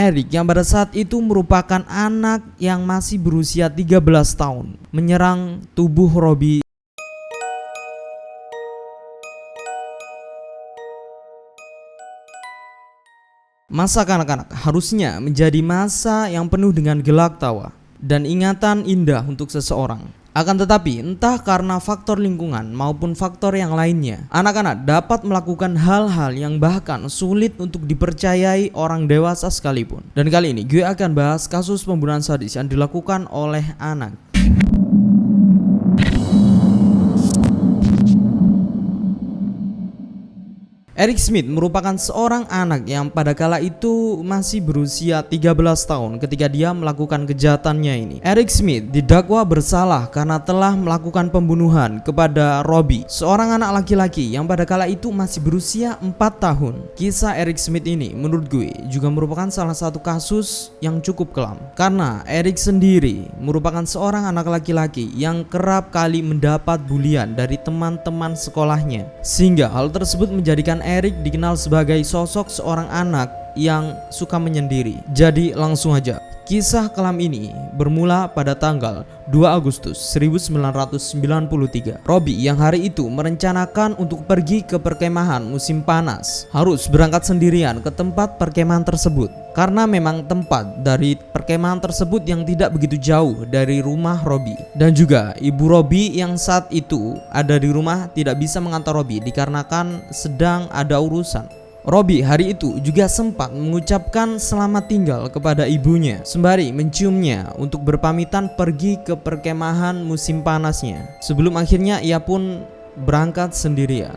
Eric yang pada saat itu merupakan anak yang masih berusia 13 tahun menyerang tubuh Robbie. Masa kanak-kanak harusnya menjadi masa yang penuh dengan gelak tawa dan ingatan indah untuk seseorang. Akan tetapi entah karena faktor lingkungan maupun faktor yang lainnya, anak-anak dapat melakukan hal-hal yang bahkan sulit untuk dipercayai orang dewasa sekalipun. Dan kali ini gue akan bahas kasus pembunuhan sadis yang dilakukan oleh anak. Eric Smith merupakan seorang anak yang pada kala itu masih berusia 13 tahun ketika dia melakukan kejahatannya ini. Eric Smith didakwa bersalah karena telah melakukan pembunuhan kepada Robbie, seorang anak laki-laki yang pada kala itu masih berusia 4 tahun. Kisah Eric Smith ini menurut gue juga merupakan salah satu kasus yang cukup kelam, karena Eric sendiri merupakan seorang anak laki-laki yang kerap kali mendapat bulian dari teman-teman sekolahnya, sehingga hal tersebut menjadikan Eric dikenal sebagai sosok seorang anak yang suka menyendiri. Jadi langsung aja, kisah kelam ini bermula pada tanggal 2 Agustus 1993. Robbie yang hari itu merencanakan untuk pergi ke perkemahan musim panas harus berangkat sendirian ke tempat perkemahan tersebut, karena memang tempat dari perkemahan tersebut yang tidak begitu jauh dari rumah Robbie. Dan juga ibu Robbie yang saat itu ada di rumah tidak bisa mengantar Robbie dikarenakan sedang ada urusan. Robbie hari itu juga sempat mengucapkan selamat tinggal kepada ibunya sembari menciumnya untuk berpamitan pergi ke perkemahan musim panasnya, sebelum akhirnya ia pun berangkat sendirian.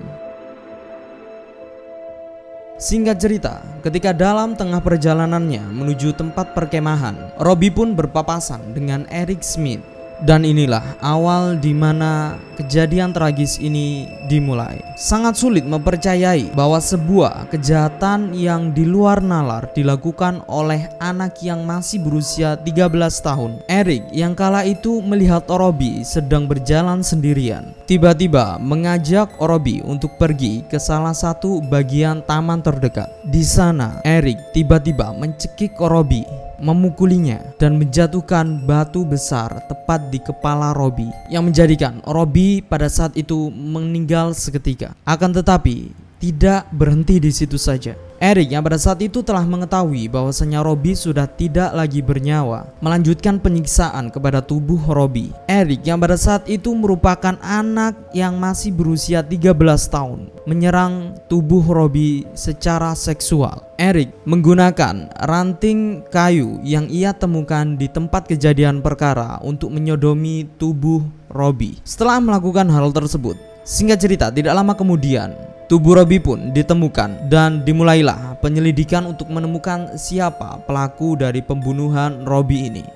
Singkat cerita, ketika dalam tengah perjalanannya menuju tempat perkemahan, Robbie pun berpapasan dengan Eric Smith. Dan inilah awal dimana kejadian tragis ini dimulai. Sangat sulit mempercayai bahwa sebuah kejahatan yang di luar nalar dilakukan oleh anak yang masih berusia 13 tahun. Eric yang kala itu melihat Robbie sedang berjalan sendirian, tiba-tiba mengajak Robbie untuk pergi ke salah satu bagian taman terdekat. Di sana Eric tiba-tiba mencekik Robbie, memukulinya dan menjatuhkan batu besar tepat di kepala Robbie, yang menjadikan Robbie pada saat itu meninggal seketika. Akan tetapi tidak berhenti di situ saja. Eric yang pada saat itu telah mengetahui bahwasanya Robbie sudah tidak lagi bernyawa, melanjutkan penyiksaan kepada tubuh Robbie. Eric yang pada saat itu merupakan anak yang masih berusia 13 tahun menyerang tubuh Robbie secara seksual. Eric menggunakan ranting kayu yang ia temukan di tempat kejadian perkara untuk menyodomi tubuh Robbie. Setelah melakukan hal tersebut, singkat cerita tidak lama kemudian tubuh Robbie pun ditemukan dan dimulailah penyelidikan untuk menemukan siapa pelaku dari pembunuhan Robbie ini.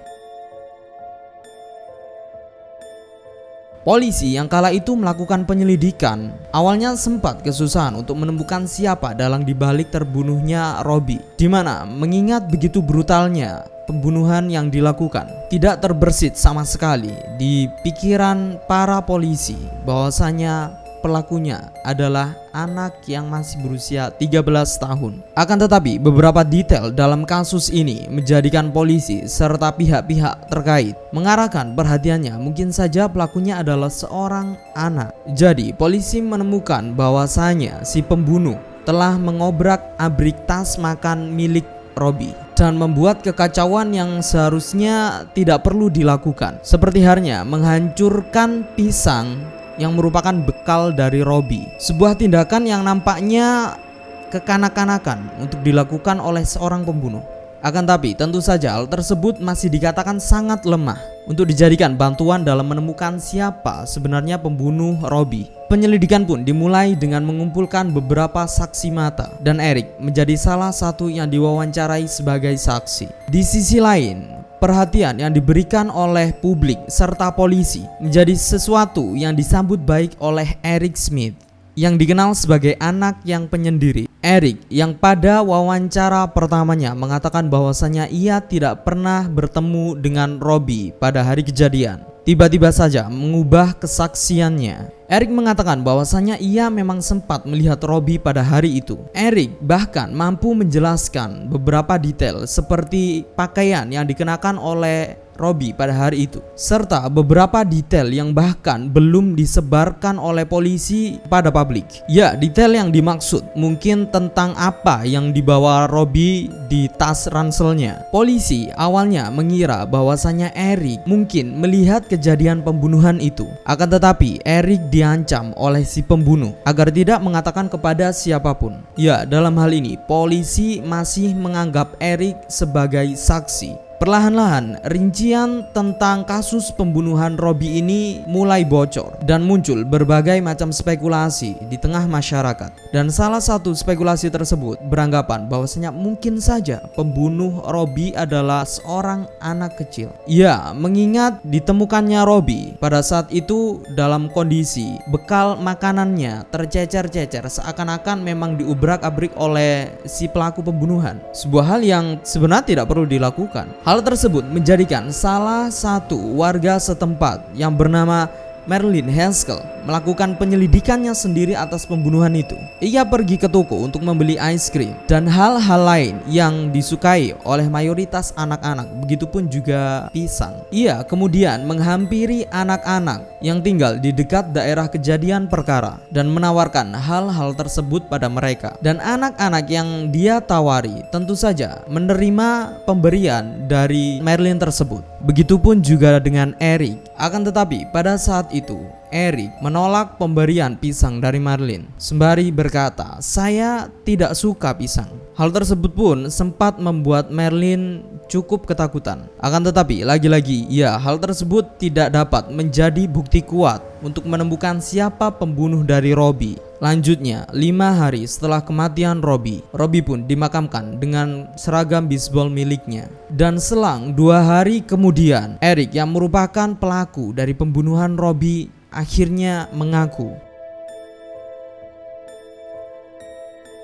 Polisi yang kala itu melakukan penyelidikan awalnya sempat kesusahan untuk menemukan siapa dalang dibalik terbunuhnya Robbie, dimana mengingat begitu brutalnya pembunuhan yang dilakukan, tidak terbersit sama sekali di pikiran para polisi bahwasanya pelakunya adalah anak yang masih berusia 13 tahun. Akan tetapi beberapa detail dalam kasus ini menjadikan polisi serta pihak-pihak terkait mengarahkan perhatiannya mungkin saja pelakunya adalah seorang anak. Jadi polisi menemukan bahwasanya si pembunuh telah mengobrak-abrik tas makan milik Robbie dan membuat kekacauan yang seharusnya tidak perlu dilakukan, seperti halnya menghancurkan pisang yang merupakan bekal dari Robbie. Sebuah tindakan yang nampaknya kekanak-kanakan untuk dilakukan oleh seorang pembunuh. Akan tapi tentu saja hal tersebut masih dikatakan sangat lemah untuk dijadikan bantuan dalam menemukan siapa sebenarnya pembunuh Robbie. Penyelidikan pun dimulai dengan mengumpulkan beberapa saksi mata, dan Eric menjadi salah satu yang diwawancarai sebagai saksi. Di sisi lain, perhatian yang diberikan oleh publik serta polisi menjadi sesuatu yang disambut baik oleh Eric Smith, yang dikenal sebagai anak yang penyendiri. Eric yang pada wawancara pertamanya mengatakan bahwasanya ia tidak pernah bertemu dengan Robbie pada hari kejadian. tiba-tiba saja mengubah kesaksiannya. Eric mengatakan bahwasanya ia memang sempat melihat Robbie pada hari itu. Eric bahkan mampu menjelaskan beberapa detail seperti pakaian yang dikenakan oleh Robbie pada hari itu, serta beberapa detail yang bahkan belum disebarkan oleh polisi pada publik. Ya, detail yang dimaksud mungkin tentang apa yang dibawa Robbie di tas ranselnya. Polisi awalnya mengira bahwasanya Eric mungkin melihat kejadian pembunuhan itu. Akan tetapi Eric diancam oleh si pembunuh agar tidak mengatakan kepada siapapun. Ya, dalam hal ini polisi masih menganggap Eric sebagai saksi. Perlahan-lahan rincian tentang kasus pembunuhan Robbie ini mulai bocor dan muncul berbagai macam spekulasi di tengah masyarakat. Dan salah satu spekulasi tersebut beranggapan bahwasanya mungkin saja pembunuh Robbie adalah seorang anak kecil. Ya, mengingat ditemukannya Robbie pada saat itu dalam kondisi bekal makanannya tercecer-cecer, seakan-akan memang diubrak-abrik oleh si pelaku pembunuhan. Sebuah hal yang sebenarnya tidak perlu dilakukan. Hal tersebut menjadikan salah satu warga setempat yang bernama Marilyn Haskell melakukan penyelidikannya sendiri atas pembunuhan itu. Ia pergi ke toko untuk membeli ice cream dan hal-hal lain yang disukai oleh mayoritas anak-anak, begitupun juga pisang. Ia kemudian menghampiri anak-anak yang tinggal di dekat daerah kejadian perkara dan menawarkan hal-hal tersebut pada mereka. Dan anak-anak yang dia tawari tentu saja menerima pemberian dari Marilyn tersebut. Begitupun juga dengan Eric. Akan tetapi pada saat itu Eric menolak pemberian pisang dari Marilyn sembari berkata, "Saya tidak suka pisang." Hal tersebut pun sempat membuat Marilyn cukup ketakutan. Akan tetapi lagi-lagi ya, hal tersebut tidak dapat menjadi bukti kuat untuk menemukan siapa pembunuh dari Robbie. Lanjutnya, 5 hari setelah kematian Robbie pun dimakamkan dengan seragam bisbol miliknya. Dan selang 2 hari kemudian, Eric yang merupakan pelaku dari pembunuhan Robbie akhirnya mengaku.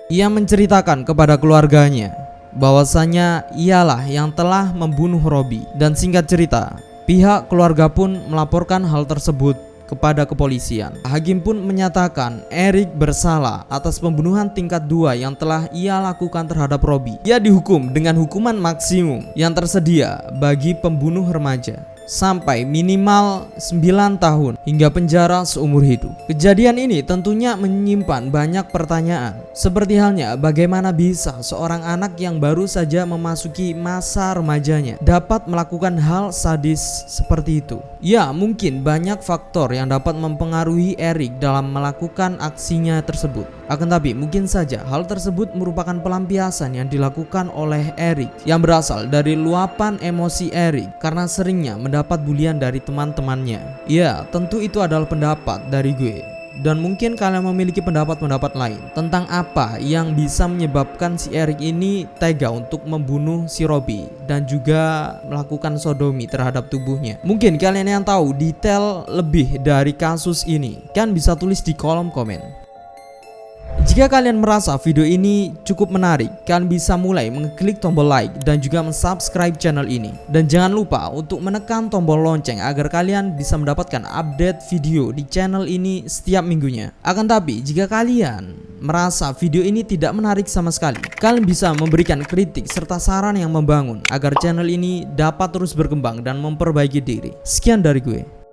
Ia menceritakan kepada keluarganya bahwasanya ialah yang telah membunuh Robbie. Dan singkat cerita, pihak keluarga pun melaporkan hal tersebut kepada kepolisian. Hakim pun menyatakan Eric bersalah atas pembunuhan tingkat 2 yang telah ia lakukan terhadap Robbie. Ia dihukum dengan hukuman maksimum yang tersedia bagi pembunuh remaja sampai minimal 9 tahun hingga penjara seumur hidup. Kejadian ini tentunya menyimpan banyak pertanyaan, seperti halnya bagaimana bisa seorang anak yang baru saja memasuki masa remajanya dapat melakukan hal sadis seperti itu. Ya, mungkin banyak faktor yang dapat mempengaruhi Eric dalam melakukan aksinya tersebut. Akan tapi mungkin saja hal tersebut merupakan pelampiasan yang dilakukan oleh Eric yang berasal dari luapan emosi Eric karena seringnya mendapat bulian dari teman-temannya. Ya, tentu itu adalah pendapat dari gue. Dan mungkin kalian memiliki pendapat-pendapat lain tentang apa yang bisa menyebabkan si Eric ini tega untuk membunuh si Robbie dan juga melakukan sodomi terhadap tubuhnya. Mungkin kalian yang tahu detail lebih dari kasus ini, kalian bisa tulis di kolom komen. Jika kalian merasa video ini cukup menarik, kalian bisa mulai mengklik tombol like dan juga mensubscribe channel ini. Dan jangan lupa untuk menekan tombol lonceng agar kalian bisa mendapatkan update video di channel ini setiap minggunya. Akan tapi jika kalian merasa video ini tidak menarik sama sekali, kalian bisa memberikan kritik serta saran yang membangun agar channel ini dapat terus berkembang dan memperbaiki diri. Sekian dari gue.